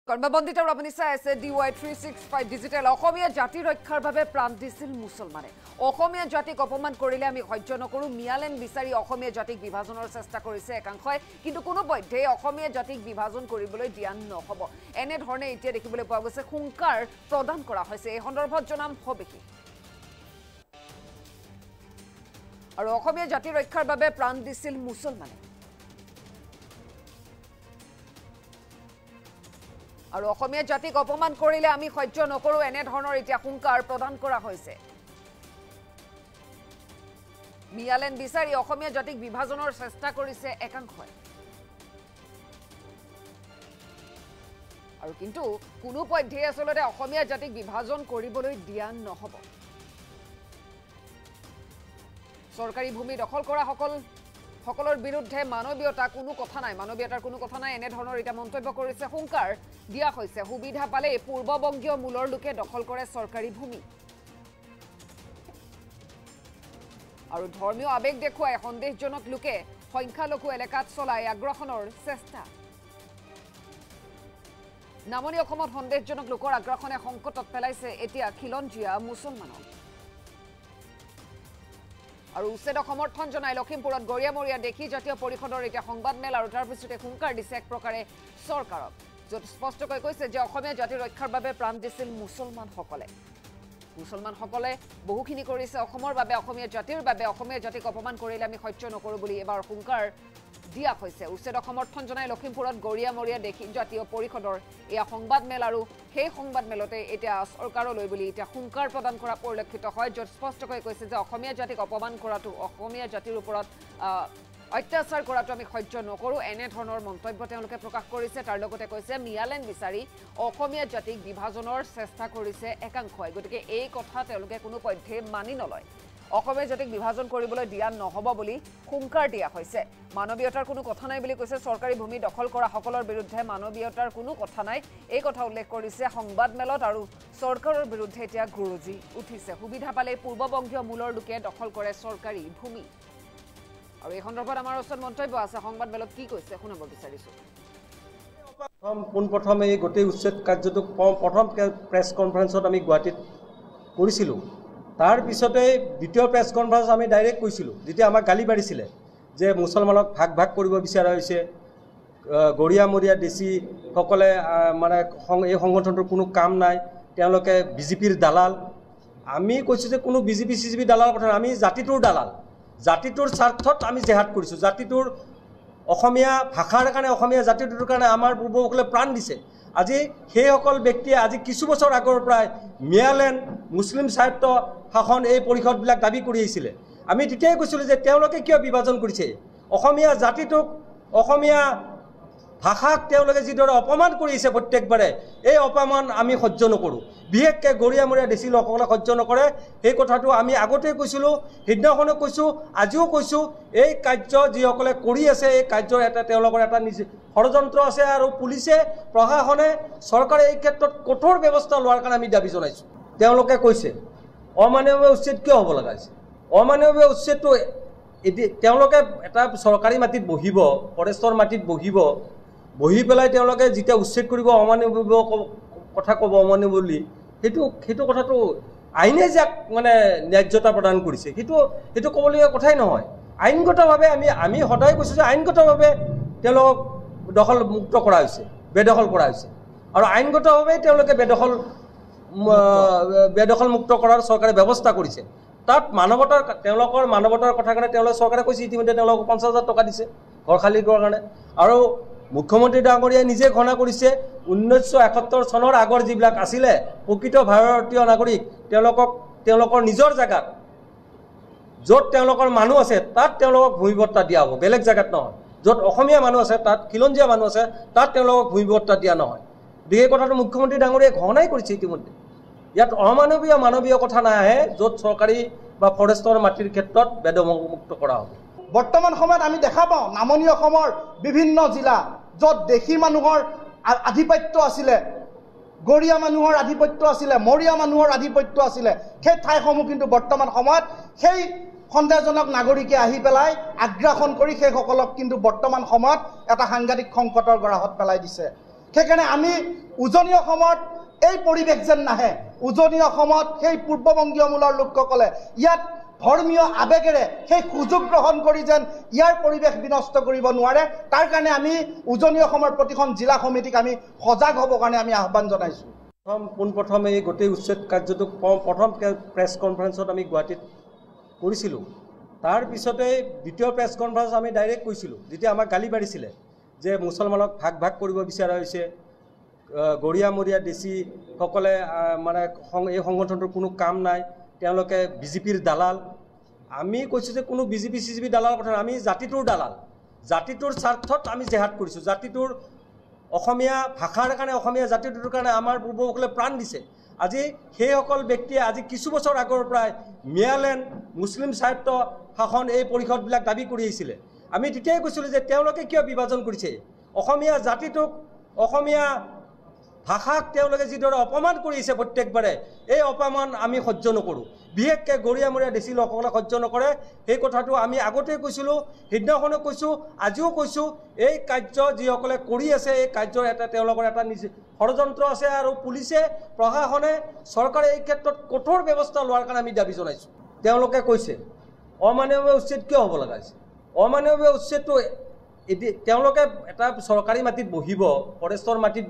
কৰ্মবন্দিত আপুনি চাই আছে DY 365 ডিজিটেল অসমীয়া জাতি ৰক্ষাৰ বাবে প্ৰাণ দিছিল মুছলমানে অসমীয়া জাতিক অপমান কৰিলে আমি সহ্য নকৰো মিয়ালেন বিচাৰি অসমীয়া জাতিক বিভাজনৰ চেষ্টা কৰিছে একাংশই কিন্তু কোনো পধ্যে অসমীয়া জাতিক বিভাজন কৰিবলৈ দিয়া নহব এনে ধৰণে এতিয়া দেখিবলৈ পোৱা গৈছে হুংকাৰ প্ৰদান কৰা হৈছে এই সন্দৰ্ভত জনাম হবিকি আৰু অসমীয়া জাতি ৰক্ষাৰ বাবে প্ৰাণ দিছিল মুছলমানে আৰু অসমীয়া জাতিক অপমান কৰিলে আমি সহ্য নকৰো এনে ধৰণৰ এতিয়া হুংকাৰ প্ৰদান কৰা হৈছে মিয়ালেন বিচাৰি অসমীয়া জাতিক বিভাজনৰ চেষ্টা কৰিছে একাংশই আৰু কিন্তু কোনো পধ্যে আসলতে অসমীয়া জাতিক বিভাজন কৰিবলৈ দিয়া নহব সৰকাৰি ভূমি দখল কৰা সকলৰ বিৰুদ্ধে মানৱীয়তা কোনো কথা নাই মানৱীয়তাৰ কোনো কথা নাই এনে ধৰণৰ এটা মন্তব্য কৰিছে হুংকাৰ দিয়া হৈছে সুবিধা পালে পূৰ্ববংগীয় মূলৰ লোকে দখল কৰে সৰকাৰি ভূমি আৰু ধৰ্মীয় আবেগ দেখুৱাই সন্দেহজনক লোকে সংখ্যালঘু এলেকাত চলাই আগ্ৰাসনৰ চেষ্টা নামনি অসমত সন্দেহজনক লোকৰ আগ্ৰাসনে সংকটত পেলাইছে এতিয়া খিলঞ্জীয়া মুছলমানক আৰু উচ্ছেদ সমৰ্থন জনাই লখিমপুৰত গৰিয়ামৰীয়া দেখি জাতীয় পৰিষদৰ এটা সংবাদমেল আৰু তাৰ পিছতে হুংকাৰ দিছে এক প্ৰকাৰে চৰকাৰক য'ত স্পষ্টকৈ কৈছে যে অসমীয়া জাতিৰ ৰক্ষাৰ বাবে প্ৰাণ দিছিল মুছলমানসকলে বহুখিনি কৰিছে অসমৰ বাবে অসমীয়া জাতিৰ বাবে অসমীয়া জাতিক অপমান কৰিলে আমি সহ্য নকৰো বুলি এবাৰ হুংকাৰ দিয়া হৈছে উচ্ছেদ সমৰ্থন জনাই লখিমপুৰত গৰিয়ামৰীয়া দেখি জাতীয় পৰিষদৰ এয়া সংবাদমেল আৰু সেই সংবাদমেলতে এতিয়া চৰকাৰলৈ বুলি এতিয়া হুংকাৰ প্ৰদান কৰা পৰিলক্ষিত হয় য'ত স্পষ্টকৈ কৈছে যে অসমীয়া জাতিক অপমান কৰাটো অসমীয়া জাতিৰ ওপৰত অত্যাচাৰ কৰাটো আমি সহ্য নকৰো এনে ধৰণৰ মন্তব্য তেওঁলোকে প্ৰকাশ কৰিছে তাৰ লগতে কৈছে মিয়ালেন বিচাৰি অসমীয়া জাতিক বিভাজনৰ চেষ্টা কৰিছে একাংশই গতিকে এই কথা তেওঁলোকে কোনো পধ্যে মানি নলয় অসমীয়া জাতিক বিভাজন কৰিবলৈ দিয়া নহব বুলি হুংকাৰ দিয়া হৈছে মানৱীয়তাৰ কোনো কথা নাই বুলি কৈছে সৰকাৰি ভূমি দখল কৰা সকলৰ বিৰুদ্ধে মানৱীয়তাৰ কোনো কথা নাই এই কথা উল্লেখ কৰিছে সংবাদমেলত আৰু চৰকাৰৰ বিৰুদ্ধে এতিয়া গুৰুজি উঠিছে সুবিধা পালে পূৰ্ববংগীয় মূলৰ লোকে দখল কৰে সৰকাৰি ভূমি আৰু এই সন্দৰ্ভত আমাৰ ওচৰত মন্তব্য আছে সংবাদমেলত কি কৈছে শুনাব বিচাৰিছো প্ৰথম এই গোটেই উচ্ছেদ কাৰ্যটো প্ৰথম প্ৰেছ কনফাৰেন্সত আমি গুৱাহাটীত কৰিছিলোঁ তাৰ পিছতে দ্বিতীয় প্ৰেছ কনফাৰেন্স আমি ডাইৰেক্ট কৈছিলোঁ যেতিয়া আমাক গালি পাৰিছিলে যে মুছলমানক ভাগ কৰিব বিচৰা হৈছে গৰিয়ামৰীয়া দেশীসকলে মানে এই সংগঠনটোৰ কোনো কাম নাই তেওঁলোকে বিজেপিৰ দালাল আমি কৈছোঁ যে কোনো বিজেপি দালাল কথা আমি জাতিটোৰ দালাল জাতিটোৰ স্বাৰ্থত আমি জেহাদ কৰিছোঁ জাতিটোৰ অসমীয়া ভাষাৰ কাৰণে অসমীয়া জাতিটোৰ কাৰণে আমাৰ পূৰ্বপুৰুষসকলে প্ৰাণ দিছে আজি সেইসকল ব্যক্তিয়ে আজি কিছু বছৰ আগৰ পৰাই মিয়ালেন মুছলিম সাহিত্য শাসন এই পৰিষদবিলাক দাবী কৰি আহিছিলে আমি তেতিয়াই কৈছিলোঁ যে তেওঁলোকে কিয় বিভাজন কৰিছে অসমীয়া জাতিটোক অসমীয়া ভাষাক তেওঁলোকে যিদৰে অপমান কৰিছে প্ৰত্যেকবাৰে এই অপমান আমি সহ্য নকৰোঁ বিশেষকৈ গৰিয়ামৰীয়া দেশী লোকসকলে সহ্য নকৰে সেই কথাটো আমি আগতেই কৈছিলোঁ সিদিনাখনো কৈছোঁ আজিও কৈছোঁ এই কাৰ্য যিসকলে কৰি আছে এই কাৰ্যৰ এটা তেওঁলোকৰ এটা ষড়যন্ত্ৰ আছে আৰু পুলিচে প্ৰশাসনে চৰকাৰে এই ক্ষেত্ৰত কঠোৰ ব্যৱস্থা লোৱাৰ কাৰণে আমি দাবী জনাইছোঁ তেওঁলোকে কৈছে অমানৱীয় উচ্ছেদ কিয় হ'ব লগা হৈছে অমানৱীয় উচ্ছেদটো তেওঁলোকে এটা চৰকাৰী মাটিত বহিব ফৰেষ্টৰ মাটিত বহি পেলাই তেওঁলোকে যেতিয়া উচ্ছেদ কৰিব অমানৱীয় কথা ক'ব অমানৱীয় বুলি সেইটো কথাটো আইনে যাক মানে ন্যায্যতা প্ৰদান কৰিছে সেইটো ক'বলগীয়া কথাই নহয় আইনগতভাৱে আমি সদায় কৈছোঁ যে আইনগতভাৱে তেওঁলোকক দখল মুক্ত কৰা হৈছে বেদখল কৰা হৈছে আৰু আইনগতভাৱে তেওঁলোকে বেদখল মুক্ত কৰাৰ চৰকাৰে ব্যৱস্থা কৰিছে তাত তেওঁলোকৰ মানৱতাৰ কথা কাৰণে তেওঁলোকে চৰকাৰে কৈছে ইতিমধ্যে তেওঁলোকক 50,000 টকা দিছে ঘৰ খালী কৰাৰ কাৰণে আৰু মুখ্যমন্ত্ৰী ডাঙৰীয়াই নিজে ঘোষণা কৰিছে 1971 চনৰ আগৰ যিবিলাক আছিলে প্ৰকৃত ভাৰতীয় নাগৰিক তেওঁলোকৰ নিজৰ জেগাত য'ত তেওঁলোকৰ মানুহ আছে তাত তেওঁলোকক ভূমিপট্টা দিয়া হ'ব বেলেগ জেগাত নহয় য'ত অসমীয়া মানুহ আছে তাত খিলঞ্জীয়া মানুহ আছে তাত তেওঁলোকক ভূমিপট্টা দিয়া নহয় এই কথাটো মুখ্যমন্ত্ৰী ডাঙৰীয়াই ঘোষণাই কৰিছে ইতিমধ্যে ইয়াত মানৱীয় কথা নাহে য'ত চৰকাৰী বা ফৰেষ্টৰ মাটিৰ ক্ষেত্ৰত বেদমুক্ত কৰা হ'ব বৰ্তমান সময়ত আমি দেখা পাওঁ নামনি অসমৰ বিভিন্ন জিলা য'ত দেশী মানুহৰ আধিপত্য আছিলে গৰিয়া মানুহৰ আধিপত্য আছিলে মৰিয়া মানুহৰ আধিপত্য আছিলে সেই ঠাইসমূহ কিন্তু বৰ্তমান সময়ত সেই সন্দেহজনক নাগৰিকে আহি পেলাই আগ্ৰাসন কৰি সেইসকলক কিন্তু বৰ্তমান সময়ত এটা সাংঘাতিক সংকটৰ গৰাহত পেলাই দিছে সেইকাৰণে আমি উজনি অসমত এই পৰিৱেশ যেন নাহে। উজনি অসমত সেই পূৰ্ববংগীয় মূলৰ লোকসকলে ইয়াত ধৰ্মীয় আৱেগেৰে সেই সুযোগ গ্ৰহণ কৰি যেন ইয়াৰ পৰিৱেশ বিনষ্ট কৰিব নোৱাৰে, তাৰ কাৰণে আমি উজনি অসমৰ প্ৰতিখন জিলা সমিতিক আমি সজাগ হ'বৰ কাৰণে আমি আহ্বান জনাইছোঁ। পোনপ্ৰথম এই গোটেই উচ্ছেদ কাৰ্যটো প্ৰথম প্ৰেছ কনফাৰেন্সত আমি গুৱাহাটীত কৰিছিলোঁ। তাৰপিছতে দ্বিতীয় প্ৰেছ কনফাৰেন্স আমি ডাইৰেক্ট কৈছিলোঁ, যেতিয়া আমাক গালি পাৰিছিলে যে মুছলমানক ভাগ ভাগ কৰিব বিচৰা হৈছে, গৰীয়া মৰীয়া দেশীসকলে মানে এই সংগঠনটোৰ কোনো কাম নাই, তেওঁলোকে বিজেপিৰ দালাল। আমি কৈছোঁ যে কোনো বিজেপি চিজেপি দালাল কথা নাই, আমি জাতিটোৰ দালাল, জাতিটোৰ স্বাৰ্থত আমি জেহাদ কৰিছোঁ। জাতিটোৰ অসমীয়া ভাষাৰ কাৰণে, অসমীয়া জাতিটোৰ কাৰণে আমাৰ পূৰ্বপুৰুষসকলে প্ৰাণ দিছে। আজি সেইসকল ব্যক্তিয়ে আজি কিছু বছৰ আগৰ পৰাই মিয়ালেণ্ড মুছলিম স্বায়ত্ব শাসন এই পৰিষদবিলাক দাবী কৰি আহিছিলে। আমি তেতিয়াই কৈছিলোঁ যে তেওঁলোকে কিয় বিভাজন কৰিছে, অসমীয়া জাতিটোক, অসমীয়া ভাষাক তেওঁলোকে যিদৰে অপমান কৰি আহিছে প্ৰত্যেকবাৰে, এই অপমান আমি সহ্য নকৰোঁ। বিশেষকৈ গৰীয়ামৰীয়া দেশী লোকসকলে সহ্য নকৰে। সেই কথাটো আমি আগতেই কৈছিলোঁ, সিদিনাখনো কৈছোঁ, আজিও কৈছোঁ। এই কাৰ্য যিসকলে কৰি আছে, এই কাৰ্যৰ তেওঁলোকৰ এটা নিজ ষড়যন্ত্ৰ আছে, আৰু পুলিচে, প্ৰশাসনে, চৰকাৰে এই ক্ষেত্ৰত কঠোৰ ব্যৱস্থা লোৱাৰ কাৰণে আমি দাবী জনাইছোঁ। তেওঁলোকে কৈছে অমানৱীয় উচ্ছেদ কিয় হ'ব লগা হৈছে। অমানৱীয় উচ্ছেদটো তেওঁলোকে এটা চৰকাৰী মাটিত বহিব, ফৰেষ্টৰ মাটিত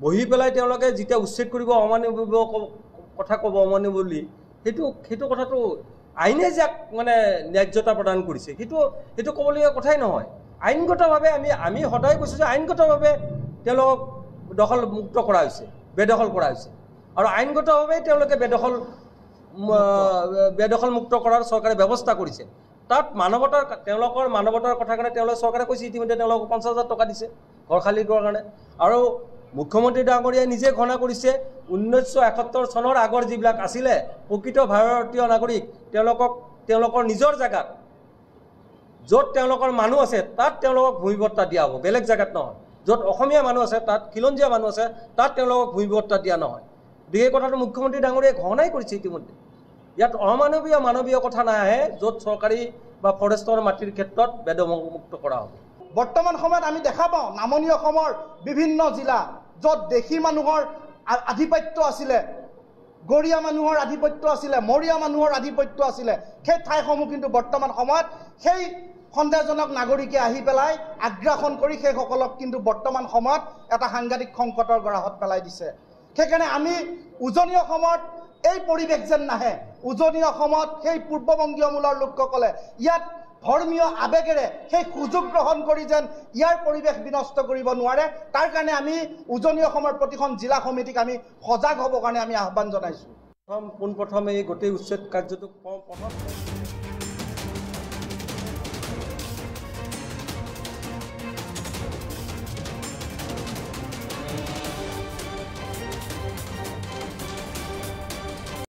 বহি পেলাই তেওঁলোকে যেতিয়া উচ্ছেদ কৰিব, অমানৱীয় কথা ক'ব, অমানৱীয় বুলি, সেইটো কথাটো আইনে যাক মানে ন্যায্যতা প্ৰদান কৰিছে, সেইটো ক'বলগীয়া কথাই নহয়। আইনগতভাৱে আমি সদায় কৈছোঁ যে আইনগতভাৱে তেওঁলোকক দখলমুক্ত কৰা হৈছে, বেদখল কৰা হৈছে, আৰু আইনগতভাৱে তেওঁলোকে বেদখলমুক্ত কৰাৰ চৰকাৰে ব্যৱস্থা কৰিছে। তাত তেওঁলোকৰ মানৱতাৰ কথা কাৰণে তেওঁলোকে চৰকাৰে কৈছে, ইতিমধ্যে তেওঁলোকক 50,000 টকা দিছে ঘৰ খালী কৰাৰ কাৰণে। আৰু মুখ্যমন্ত্ৰী ডাঙৰীয়াই নিজে ঘোষণা কৰিছে 1971 চনৰ আগৰ যিবিলাক আছিলে প্ৰকৃত ভাৰতীয় নাগৰিক, তেওঁলোকৰ নিজৰ জেগাত য'ত তেওঁলোকৰ মানুহ আছে তাত তেওঁলোকক ভূমিবত্তা দিয়া হ'ব, বেলেগ জেগাত নহয়। য'ত অসমীয়া মানুহ আছে, তাত খিলঞ্জীয়া মানুহ আছে, তাত তেওঁলোকক ভূমিবত্তা দিয়া নহয়। গতিকে এই কথাটো মুখ্যমন্ত্ৰী ডাঙৰীয়াই ঘোষণাই কৰিছে ইতিমধ্যে। ইয়াত মানৱীয় কথা নাহে য'ত চৰকাৰী বা ফৰেষ্টৰ মাটিৰ ক্ষেত্ৰত বেদমুক্ত কৰা হ'ব। বৰ্তমান সময়ত আমি দেখা পাওঁ নামনি অসমৰ বিভিন্ন জিলা য'ত দেশী মানুহৰ আধিপত্য আছিলে, গৰীয়া মানুহৰ আধিপত্য আছিলে, মৰীয়া মানুহৰ আধিপত্য আছিলে, সেই ঠাইসমূহ কিন্তু বৰ্তমান সময়ত সেই সন্দেহজনক নাগৰিকে আহি পেলাই আগ্ৰাসন কৰি সেইসকলক কিন্তু বৰ্তমান সময়ত এটা সাংঘাতিক সংকটৰ গৰাহত পেলাই দিছে। সেইকাৰণে আমি উজনি অসমত এই পৰিৱেশ যেন নাহে। উজনি অসমত সেই পূৰ্ববংগীয় মূলৰ লোকসকলে ইয়াত ধৰ্মীয় আৱেগেৰে সেই সুযোগ গ্ৰহণ কৰি যেন ইয়াৰ পৰিৱেশ বিনষ্ট কৰিব নোৱাৰে, তাৰ কাৰণে আমি উজনি অসমৰ প্ৰতিখন জিলা সমিতিক আমি সজাগ হ'বৰ কাৰণে আমি আহ্বান জনাইছোঁ। পোনপ্ৰথম এই গোটেই উচ্ছেদ কাৰ্যটো